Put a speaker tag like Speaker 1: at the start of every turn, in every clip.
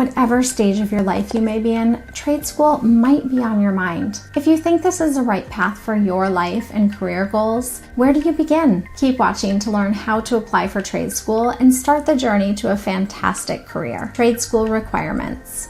Speaker 1: Whatever stage of your life you may be in, trade school might be on your mind. If you think this is the right path for your life and career goals, where do you begin? Keep watching to learn how to apply for trade school and start the journey to a fantastic career. Trade school requirements.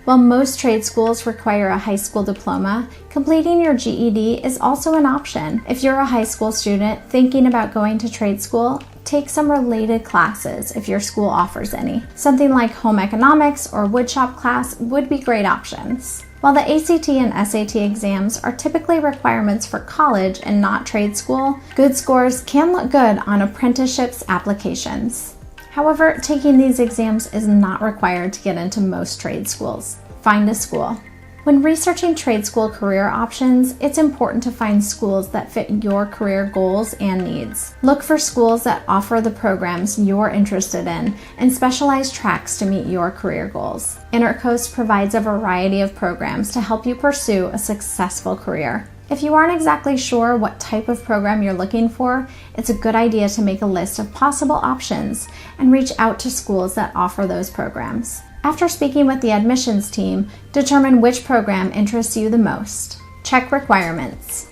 Speaker 1: While most trade schools require a high school diploma, completing your GED is also an option. If you're a high school student thinking about going to trade school, take some related classes if your school offers any. Something like home economics or woodshop class would be great options. While the ACT and SAT exams are typically requirements for college and not trade school, good scores can look good on apprenticeships applications. However, taking these exams is not required to get into most trade schools. Find a school. When researching trade school career options, it's important to find schools that fit your career goals and needs. Look for schools that offer the programs you're interested in and specialized tracks to meet your career goals. InterCoast provides a variety of programs to help you pursue a successful career. If you aren't exactly sure what type of program you're looking for, it's a good idea to make a list of possible options and reach out to schools that offer those programs. After speaking with the admissions team, determine which program interests you the most. Check requirements.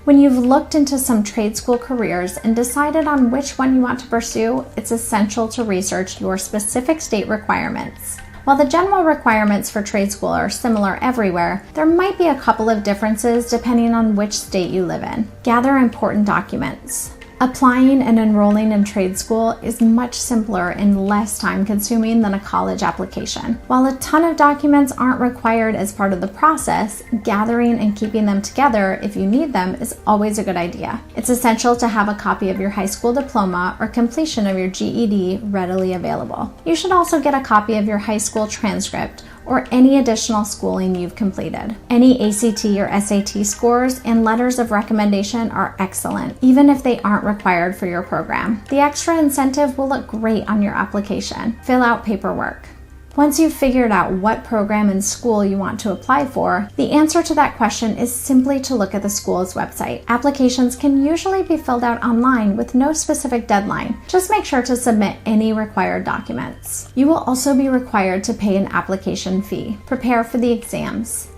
Speaker 1: When you've looked into some trade school careers and decided on which one you want to pursue, it's essential to research your specific state requirements. While the general requirements for trade school are similar everywhere, there might be a couple of differences depending on which state you live in. Gather important documents. Applying and enrolling in trade school is much simpler and less time-consuming than a college application. While a ton of documents aren't required as part of the process, gathering and keeping them together if you need them is always a good idea. It's essential to have a copy of your high school diploma or completion of your GED readily available. You should also get a copy of your high school transcript or any additional schooling you've completed. Any ACT or SAT scores and letters of recommendation are excellent, even if they aren't required for your program. The extra incentive will look great on your application. Fill out paperwork. Once you've figured out what program and school you want to apply for, the answer to that question is simply to look at the school's website. Applications can usually be filled out online with no specific deadline. Just make sure to submit any required documents. You will also be required to pay an application fee. Prepare for the exams.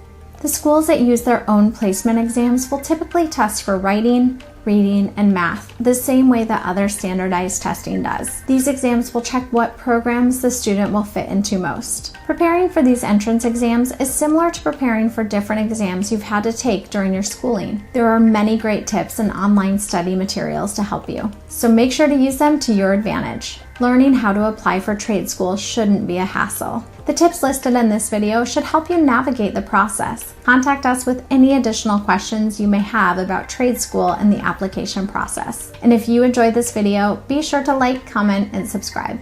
Speaker 1: The schools that use their own placement exams will typically test for writing, reading, and math the same way that other standardized testing does. These exams will check what programs the student will fit into most. Preparing for these entrance exams is similar to preparing for different exams you've had to take during your schooling. There are many great tips and online study materials to help you, so make sure to use them to your advantage. Learning how to apply for trade school shouldn't be a hassle. The tips listed in this video should help you navigate the process. Contact us with any additional questions you may have about trade school and the application process. And if you enjoyed this video, be sure to like, comment, and subscribe.